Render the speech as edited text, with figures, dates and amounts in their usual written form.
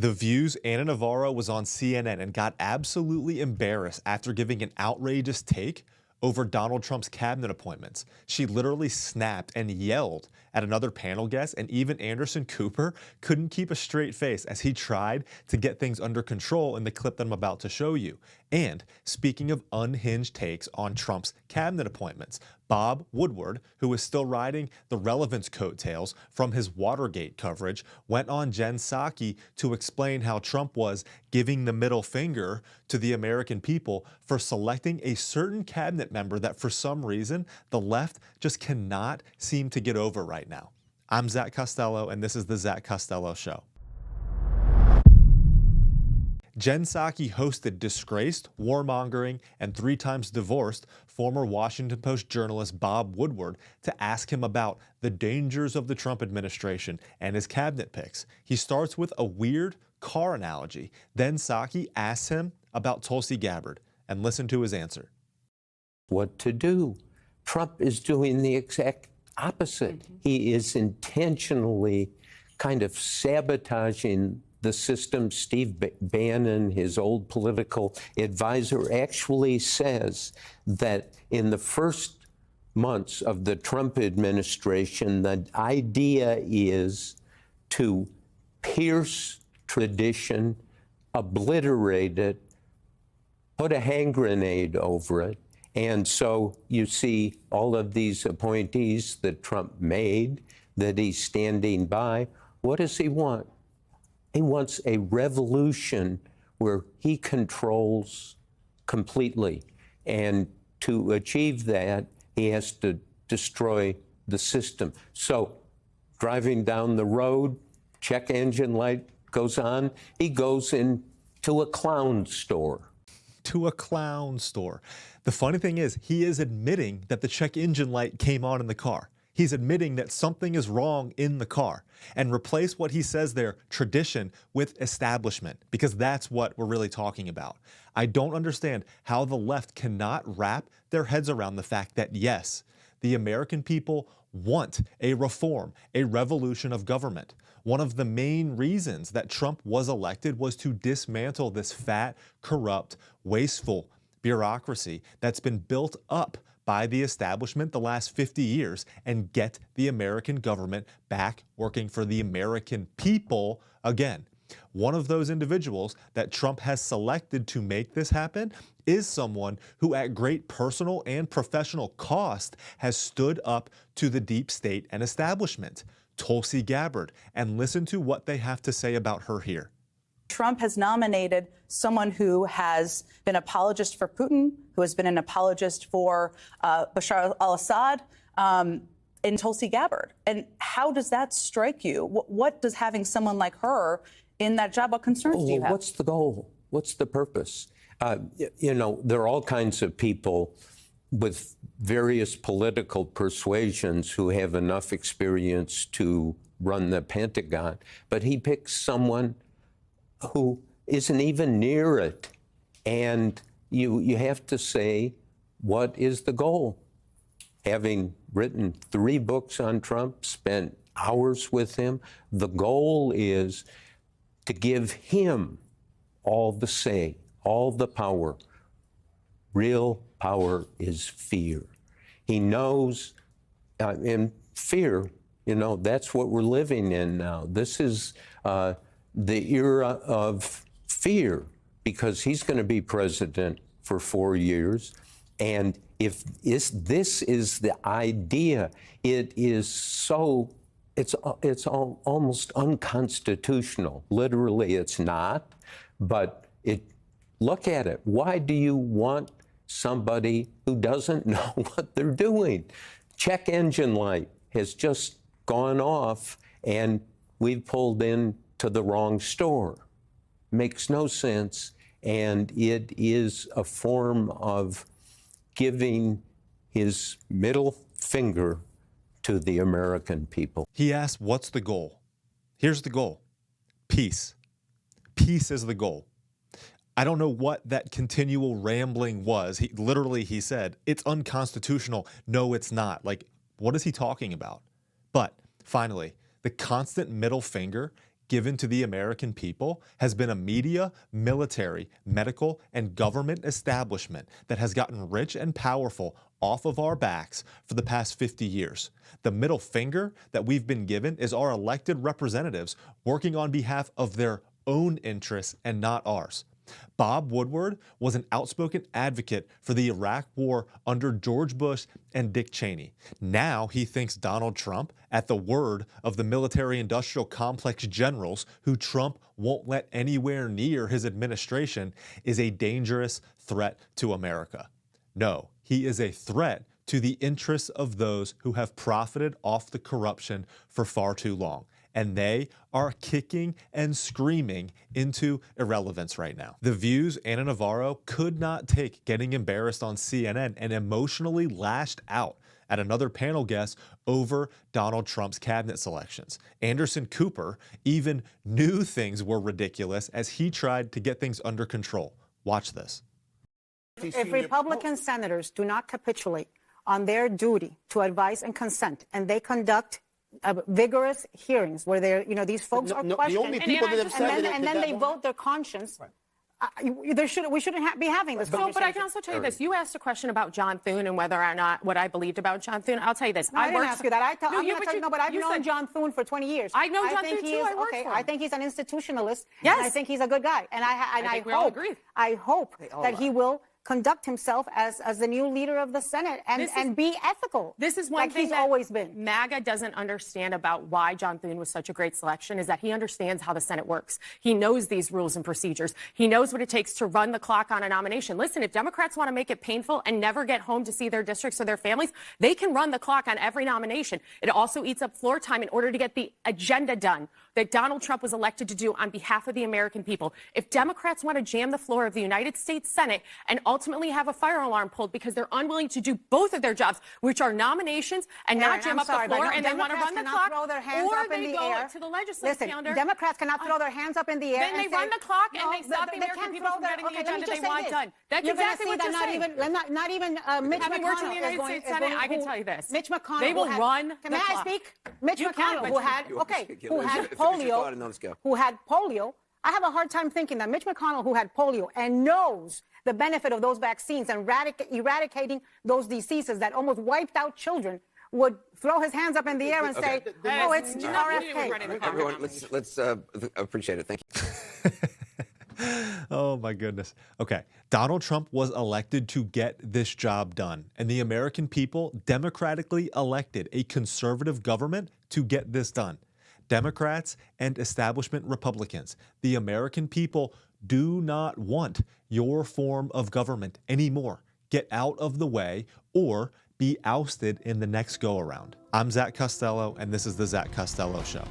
The View's Ana Navarro was on CNN and got absolutely embarrassed after giving an outrageous take over Donald Trump's cabinet appointments. She literally snapped and yelled at another panel guest, and even Anderson Cooper couldn't keep a straight face as he tried to get things under control in the clip that I'm about to show you. And speaking of unhinged takes on Trump's cabinet appointments, Bob Woodward, who is still riding the relevance coattails from his Watergate coverage, went on Jen Psaki to explain how Trump was giving the middle finger to the American people for selecting a certain cabinet member that for some reason the left just cannot seem to get over right now. I'm Zach Costello, and this is the Zach Costello Show. Jen Psaki hosted disgraced, warmongering, and 3 times divorced former Washington Post journalist Bob Woodward to ask him about the dangers of the Trump administration and his cabinet picks. He starts with a weird car analogy. Then Psaki asks him about Tulsi Gabbard, and listen to his answer. What to do? Trump is doing the exact opposite. He is intentionally kind of sabotaging the system. Steve Bannon, his old political advisor, actually says that in the first months of the Trump administration, the idea is to pierce tradition, obliterate it, put a hand grenade over it. And so you see all of these appointees that Trump made, that he's standing by. What does he want? He wants a revolution where he controls completely. And to achieve that, he has to destroy the system. So driving down the road, check engine light goes on, he goes into a clown store. To a clown store. The funny thing is, he is admitting that the check engine light came on in the car. He's admitting that something is wrong in the car, and replace what he says there, tradition, with establishment, because that's what we're really talking about. I don't understand how the left cannot wrap their heads around the fact that, yes, the American people want a reform, a revolution of government. One of the main reasons that Trump was elected was to dismantle this fat, corrupt, wasteful bureaucracy that's been built up by the establishment the last 50 years and get the American government back working for the American people again. One of those individuals that Trump has selected to make this happen is someone who at great personal and professional cost has stood up to the deep state and establishment, Tulsi Gabbard, and listen to what they have to say about her here. Trump has nominated someone who has been an apologist for Putin, who has been an apologist for Bashar al-Assad, in Tulsi Gabbard. And how does that strike you? What does having someone like her in that job, what concerns do you have? What's the goal? What's the purpose? You know, there are all kinds of people with various political persuasions who have enough experience to run the Pentagon, but he picks someone who isn't even near it. And you have to say, what is the goal? Having written 3 books on Trump, spent hours with him, the goal is to give him all the say, all the power. Real power is fear. He knows, and fear, you know, that's what we're living in now. This is the era of fear, because he's going to be president for 4 years. And if this is the idea, it is so, it's almost unconstitutional. Literally, it's not. But look at it. Why do you want somebody who doesn't know what they're doing? Check engine light has just gone off, and we've pulled in to the wrong store. Makes no sense, and it is a form of giving his middle finger to the American people. He asked, what's the goal? Here's the goal. Peace. Peace is the goal. I don't know what that continual rambling was. He said, it's unconstitutional. No, it's not. Like, what is he talking about? But finally, the constant middle finger given to the American people has been a media, military, medical, and government establishment that has gotten rich and powerful off of our backs for the past 50 years. The middle finger that we've been given is our elected representatives working on behalf of their own interests and not ours. Bob Woodward was an outspoken advocate for the Iraq War under George Bush and Dick Cheney. Now he thinks Donald Trump, at the word of the military-industrial complex generals who Trump won't let anywhere near his administration, is a dangerous threat to America. No, he is a threat to the interests of those who have profited off the corruption for far too long. And they are kicking and screaming into irrelevance right now. The View's Ana Navarro could not take getting embarrassed on CNN and emotionally lashed out at another panel guest over Donald Trump's cabinet selections. Anderson Cooper even knew things were ridiculous as he tried to get things under control. Watch this. If Republican senators do not capitulate on their duty to advise and consent, and they conduct vigorous hearings where they're, these folks are questioned, the only people that have said and then they vote their conscience. Right. We shouldn't be having this conversation. But I can also tell you this. You asked a question about John Thune and whether or not what I believed about John Thune. I'll tell you this. No, I didn't ask you that. But I've known John Thune for 20 years. I know John Thune too. I worked for him. I think he's an institutionalist. Yes. And I think he's a good guy. And I hope that he will conduct himself as the new leader of the Senate and be ethical. This is one like thing he's that always been. MAGA doesn't understand about why John Thune was such a great selection is that he understands how the Senate works. He knows these rules and procedures. He knows what it takes to run the clock on a nomination. Listen, if Democrats want to make it painful and never get home to see their districts or their families, they can run the clock on every nomination. It also eats up floor time in order to get the agenda done that Donald Trump was elected to do on behalf of the American people. If Democrats want to jam the floor of the United States Senate and ultimately have a fire alarm pulled because they're unwilling to do both of their jobs, which are nominations, and not jam up the floor, and they want to run the clock, throw their hands or up they in the go air. to the legislative calendar. Democrats cannot throw their hands up in the air. Then they run the clock and they stop the American people from getting the agenda they want done. That's exactly what you're saying. Not even Mitch Having worked in the McConnell United States Senate, I can tell you this. Mitch McConnell. They will run the clock. May I speak? Mitch McConnell, who had polio. Who had polio. I have a hard time thinking that Mitch McConnell, who had polio and knows the benefit of those vaccines and eradicating those diseases that almost wiped out children, would throw his hands up in the air and say, "Oh, it's RFK." Everyone, let's appreciate it. Thank you. Oh my goodness. Okay. Donald Trump was elected to get this job done, and the American people democratically elected a conservative government to get this done. Democrats and establishment Republicans, the American people do not want your form of government anymore. Get out of the way or be ousted in the next go-around. I'm Zach Costello, and this is The Zach Costello Show.